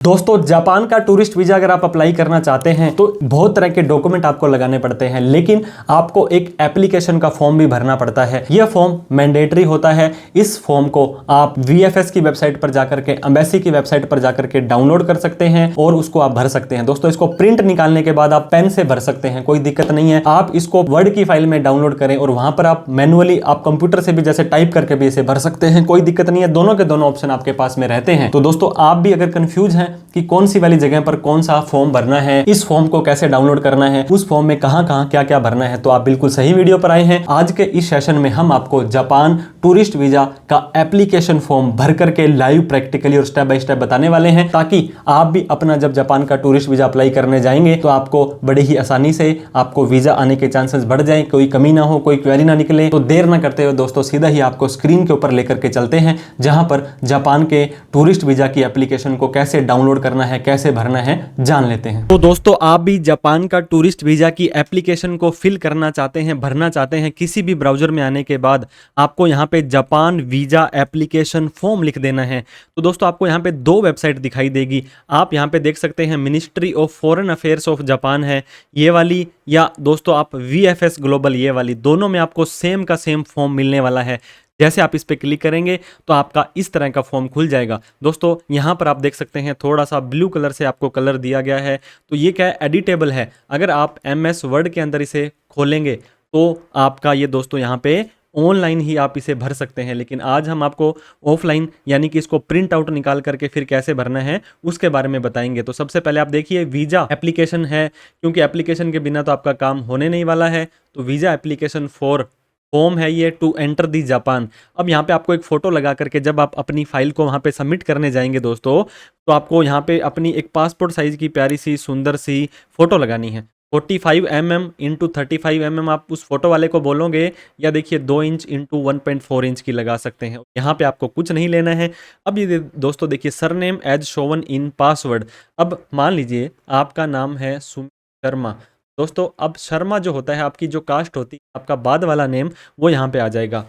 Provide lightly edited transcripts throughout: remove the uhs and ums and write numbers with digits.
दोस्तों, जापान का tourist visa अगर आप अप्लाई करना चाहते हैं तो बहुत तरह के डॉक्यूमेंट आपको लगाने पड़ते हैं, लेकिन आपको एक एप्लीकेशन का फॉर्म भी भरना पड़ता है। यह फॉर्म मैंडेटरी होता है। इस फॉर्म को आप VFS की वेबसाइट पर जाकर के, एम्बेसी की वेबसाइट पर जाकर के डाउनलोड कर सकते हैं और उसको आप भर सकते हैं। दोस्तों, इसको प्रिंट निकालने के बाद आप पेन से भर सकते हैं, कोई दिक्कत नहीं है। आप इसको वर्ड की फाइल में डाउनलोड करें और वहां पर आप मैनुअली, आप कंप्यूटर से भी जैसे टाइप करके भी इसे भर सकते हैं, कोई दिक्कत नहीं है। दोनों के दोनों ऑप्शन आपके पास में रहते हैं। तो दोस्तों, आप भी अगर कंफ्यूज हैं कि कौन सी वाली जगह पर कौन सा फॉर्म भरना है, इस फॉर्म को कैसे डाउनलोड करना है, उस फॉर्म में कहां कहां क्या क्या भरना है, तो आप बिल्कुल सही वीडियो पर आए हैं। आज के इस सेशन में हम आपको जापान टूरिस्ट वीजा का एप्लीकेशन फॉर्म भर करके लाइव प्रैक्टिकली और स्टेप बाय स्टेप बताने वाले हैं, ताकि आप भी अपना जब जापान का टूरिस्ट वीजा अप्लाई करने जाएंगे तो आपको बड़ी ही आसानी से आपको वीजा आने के चांसेस बढ़ जाएं, कोई कमी ना हो, कोई क्वेरी ना निकले। तो देर ना करते हुए दोस्तों, सीधा ही आपको स्क्रीन के ऊपर लेकर के चलते हैं, जहां पर जापान के टूरिस्ट वीजा की एप्लीकेशन को कैसे डाउनलोड करना है, कैसे भरना है, जान लेते हैं। तो दोस्तों, आप भी जापान का टूरिस्ट वीजा की एप्लीकेशन को फिल करना चाहते हैं, भरना चाहते हैं, किसी भी ब्राउजर में आने के बाद आपको यहां पे जापान वीजा एप्लीकेशन फॉर्म लिख देना है। तो दोस्तों, आपको यहां पे दो वेबसाइट दिखाई देगी। आप यहां पे देख सकते हैं, ministry of foreign affairs of Japan है ये वाली, या दोस्तों आप VFS ग्लोबल ये वाली, दोनों में आपको सेम का सेम फॉर्म मिलने वाला है। जैसे आप इस पर क्लिक करेंगे तो आपका इस तरह का फॉर्म खुल जाएगा। दोस्तों, यहाँ पर आप देख सकते हैं थोड़ा सा ब्लू कलर से आपको कलर दिया गया है। तो ये क्या है, एडिटेबल है। अगर आप MS वर्ड के अंदर इसे खोलेंगे तो आपका ये दोस्तों यहाँ पे ऑनलाइन ही आप इसे भर सकते हैं, लेकिन आज हम आपको ऑफलाइन यानी कि इसको प्रिंट आउट निकाल करके फिर कैसे भरना है उसके बारे में बताएंगे। तो सबसे पहले आप देखिए, वीजा एप्लीकेशन है, क्योंकि एप्लीकेशन के बिना तो आपका काम होने नहीं वाला है। तो वीजा एप्लीकेशन फॉर फॉर्म है ये टू एंटर दी जापान। अब यहाँ पे आपको एक फोटो लगा करके जब आप अपनी फाइल को वहाँ पे सबमिट करने जाएंगे दोस्तों, तो आपको यहाँ पे अपनी एक पासपोर्ट साइज की प्यारी सी सुंदर सी फोटो लगानी है। 45 mm इंटू 35 mm आप उस फोटो वाले को बोलोगे, या देखिए 2 इंच इंटू 1.4 इंच की लगा सकते हैं। यहाँ पे आपको कुछ नहीं लेना है। अब ये दोस्तों देखिए, surname as shown in passport. अब मान लीजिए आपका नाम है सुमित शर्मा। दोस्तों, अब शर्मा जो होता है, आपकी जो कास्ट होती है, आपका बाद वाला नेम वो यहाँ पे आ जाएगा।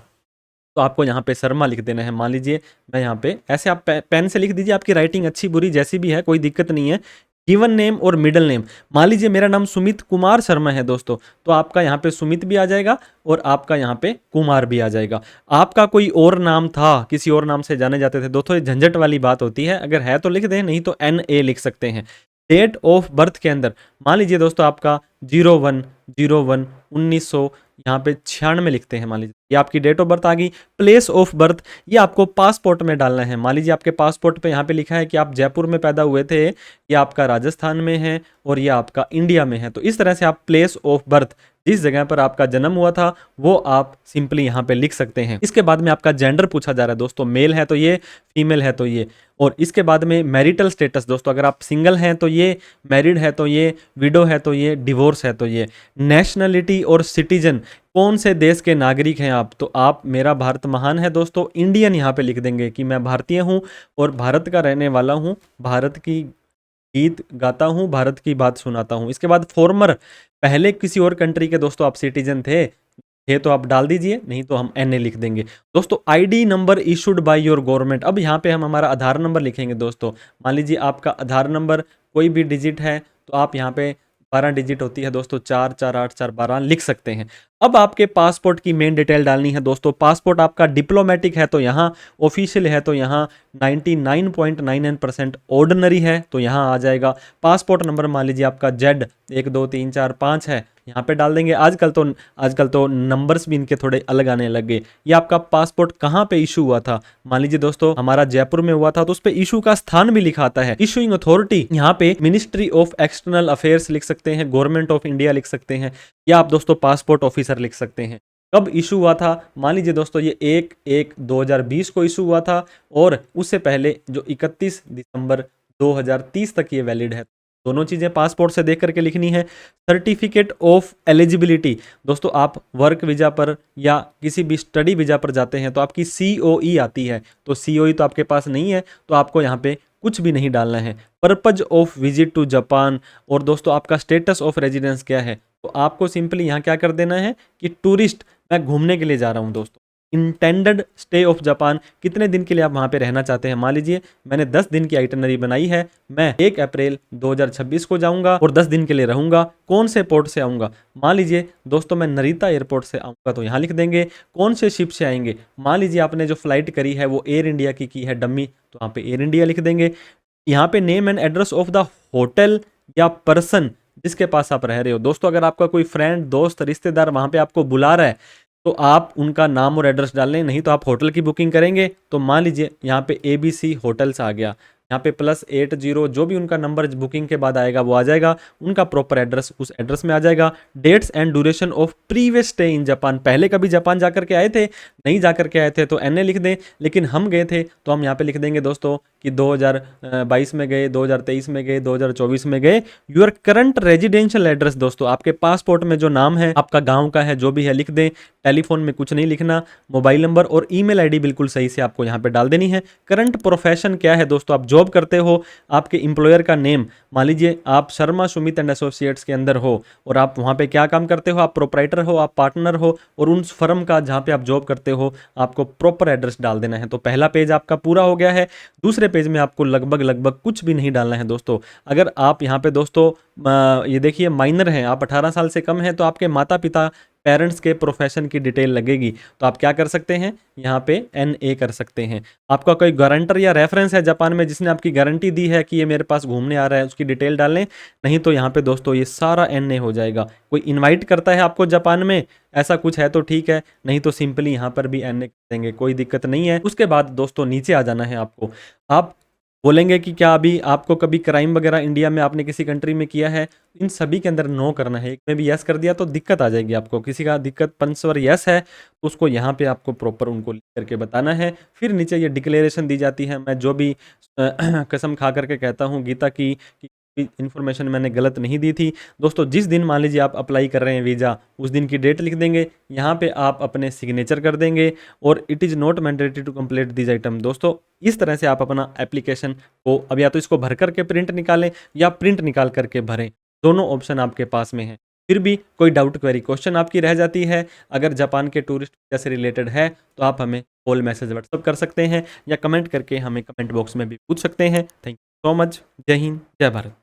तो आपको यहाँ पे शर्मा लिख देना है। मान लीजिए मैं यहाँ पे ऐसे, आप पेन से लिख दीजिए, आपकी राइटिंग अच्छी बुरी जैसी भी है, कोई दिक्कत नहीं है। गिवन नेम और मिडिल नेम, मान लीजिए मेरा नाम सुमित कुमार शर्मा है दोस्तों, तो आपका यहाँ पे सुमित भी आ जाएगा और आपका यहाँ पे कुमार भी आ जाएगा। आपका कोई और नाम था, किसी और नाम से जाने जाते थे दोस्तों, ये झंझट वाली बात होती है। अगर है तो लिख दें, नहीं तो NA लिख सकते हैं। डेट ऑफ बर्थ के अंदर मान लीजिए दोस्तों आपका 01/01/1900 यहाँ पे 96 लिखते हैं। मान लीजिए ये आपकी डेट ऑफ बर्थ आ गई। प्लेस ऑफ बर्थ ये आपको पासपोर्ट में डालना है। मान लीजिए आपके पासपोर्ट पे यहाँ पे लिखा है कि आप जयपुर में पैदा हुए थे, ये आपका राजस्थान में है और ये आपका इंडिया में है। तो इस तरह से आप प्लेस ऑफ बर्थ, जिस जगह पर आपका जन्म हुआ था, वो आप सिंपली यहाँ पे लिख सकते हैं। इसके बाद में आपका जेंडर पूछा जा रहा है दोस्तों, मेल है तो ये, फीमेल है तो ये। और इसके बाद में मैरिटल स्टेटस दोस्तों, अगर आप सिंगल हैं तो ये, मैरिड है तो ये, विडो है तो ये, डिवोर्स है तो ये। नेशनलिटी और सिटीजन, कौन से देश के नागरिक हैं आप, तो आप मेरा भारत महान है दोस्तों, इंडियन यहाँ पे लिख देंगे कि मैं भारतीय हूँ और भारत का रहने वाला हूँ, भारत की गीत गाता हूँ, भारत की बात सुनाता हूँ। इसके बाद फॉर्मर, पहले किसी और कंट्री के दोस्तों आप सिटीजन थे तो आप डाल दीजिए, नहीं तो हम NA लिख देंगे। दोस्तों, ID number issued by your government, अब यहाँ पे हम हमारा आधार नंबर लिखेंगे दोस्तों। मान लीजिए आपका आधार नंबर कोई भी डिजिट है, तो आप यहाँ पे 12 डिजिट होती है दोस्तों, 4 4 8 4 12 लिख सकते हैं। अब आपके पासपोर्ट की मेन डिटेल डालनी है दोस्तों। पासपोर्ट आपका डिप्लोमेटिक है तो यहाँ, ऑफिशियल है तो यहाँ, 99.99% ऑर्डिनरी है तो यहाँ आ जाएगा। पासपोर्ट नंबर मान लीजिए आपका Z 1 2 3 4 5 है, यहाँ पे डाल देंगे। आजकल तो नंबर्स भी इनके थोड़े अलग आने लग गए। ये आपका पासपोर्ट कहाँ पे इशू हुआ था, मान लीजिए दोस्तों हमारा जयपुर में हुआ था, तो उस पे इशू का स्थान भी लिखा आता है। इशूइंग अथॉरिटी, यहाँ पे मिनिस्ट्री ऑफ एक्सटर्नल अफेयर्स लिख सकते हैं, गवर्नमेंट ऑफ इंडिया लिख सकते हैं, या आप दोस्तों पासपोर्ट ऑफिसर लिख सकते हैं। कब इशू हुआ था, मान लीजिए दोस्तों ये 1/1/2020 को इशू हुआ था, और उससे पहले जो 31 दिसंबर 2030 तक ये वैलिड है। दोनों चीज़ें पासपोर्ट से देख करके लिखनी है। सर्टिफिकेट ऑफ एलिजिबिलिटी, दोस्तों आप वर्क वीजा पर या किसी भी स्टडी वीजा पर जाते हैं तो आपकी COE आती है, तो COE तो आपके पास नहीं है, तो आपको यहाँ पे कुछ भी नहीं डालना है। Purpose of visit to Japan, और दोस्तों आपका स्टेटस ऑफ रेजिडेंस क्या है, तो आपको सिंपली यहाँ क्या कर देना है कि टूरिस्ट, मैं घूमने के लिए जा रहा हूँ दोस्तों, इंटेंडेड स्टे ऑफ जापान, कितने दिन के लिए आप वहाँ पे रहना चाहते हैं। मान लीजिए मैंने 10 दिन की आइटनरी बनाई है, मैं 1 अप्रैल 2026 को जाऊंगा और 10 दिन के लिए रहूंगा। कौन से पोर्ट से आऊंगा, मान लीजिए दोस्तों मैं नरीता एयरपोर्ट से आऊंगा, तो यहाँ लिख देंगे। कौन से शिप से आएंगे, मान लीजिए आपने जो फ्लाइट करी है वो एयर इंडिया की है डम्मी, तो यहाँ पे एयर इंडिया लिख देंगे। यहाँ पे name and address of the hotel या पर्सन जिसके पास आप रह रहे हो। दोस्तों अगर आपका कोई फ्रेंड, दोस्त, रिश्तेदार वहाँ पे आपको बुला रहा है तो आप उनका नाम और एड्रेस डाल लें, नहीं तो आप होटल की बुकिंग करेंगे तो मान लीजिए यहाँ पे ABC होटल्स आ गया, यहाँ पे +80 जो भी उनका नंबर बुकिंग के बाद आएगा वो आ जाएगा, उनका प्रॉपर एड्रेस उस एड्रेस में आ जाएगा। Dates and duration of previous stay in Japan, पहले कभी जापान जाकर के आए थे, नहीं जाकर के आए थे तो NA लिख दें, लेकिन हम गए थे तो हम यहाँ पे लिख देंगे दोस्तों कि 2022 में गए, 2023 में गए, 2024 में गए। यूर करंट रेजिडेंशियल एड्रेस, दोस्तों आपके पासपोर्ट में जो नाम है आपका गाँव का है जो भी है लिख दें। टेलीफोन में कुछ नहीं लिखना, मोबाइल नंबर और ईमेल आईडी बिल्कुल सही से आपको यहाँ पे डाल देनी है। करंट प्रोफेशन क्या है दोस्तों, आप जॉब करते हो, आपके एम्प्लॉयर का नेम, मान लीजिए आप शर्मा सुमित एंड एसोसिएट्स के अंदर हो और आप वहाँ पे क्या काम करते हो, आप प्रोपराइटर हो, आप पार्टनर हो, और उन फर्म का जहाँ पे आप जॉब करते हो आपको प्रॉपर एड्रेस डाल देना है। तो पहला पेज आपका पूरा हो गया है। दूसरे पेज में आपको लगभग कुछ भी नहीं डालना है दोस्तों। अगर आप यहाँ पे दोस्तों ये देखिए माइनर हैं, आप 18 साल से कम हैं, तो आपके माता पिता पेरेंट्स के प्रोफेशन की डिटेल लगेगी, तो आप क्या कर सकते हैं, यहाँ पे NA कर सकते हैं। आपका कोई गारंटर या रेफरेंस है जापान में जिसने आपकी गारंटी दी है कि ये मेरे पास घूमने आ रहा है, उसकी डिटेल डाल लें, नहीं तो यहाँ पे दोस्तों ये सारा NA हो जाएगा। कोई इनवाइट करता है आपको जापान में, ऐसा कुछ है तो ठीक है, नहीं तो सिंपली यहाँ पर भी NA कर देंगे, कोई दिक्कत नहीं है। उसके बाद दोस्तों नीचे आ जाना है आपको। आप बोलेंगे कि क्या अभी आपको कभी क्राइम वगैरह इंडिया में आपने किसी कंट्री में किया है, इन सभी के अंदर नो करना है। एक में भी यस कर दिया तो दिक्कत आ जाएगी आपको, किसी का दिक्कत पंचवर यस है तो उसको यहाँ पे आपको प्रॉपर उनको लिख करके बताना है। फिर नीचे ये डिक्लेरेशन दी जाती है, मैं जो भी कसम खा करके कहता हूँ गीता की इन्फॉर्मेशन मैंने गलत नहीं दी थी। दोस्तों जिस दिन मान लीजिए आप अप्लाई कर रहे हैं वीज़ा, उस दिन की डेट लिख देंगे, यहाँ पे आप अपने सिग्नेचर कर देंगे और it is not mandatory to complete this item. दोस्तों इस तरह से आप अपना एप्लीकेशन को अब या तो इसको भर करके प्रिंट निकालें या प्रिंट निकाल करके भरें, दोनों ऑप्शन आपके पास में है। फिर भी कोई डाउट क्वेरी क्वेश्चन आपकी रह जाती है अगर जापान के टूरिस्ट वीज़ा से रिलेटेड है तो आप हमें कॉल, मैसेज, व्हाट्सअप कर सकते हैं या कमेंट करके हमें कमेंट बॉक्स में भी पूछ सकते हैं। Thank you so much. जय हिंद, जय भारत।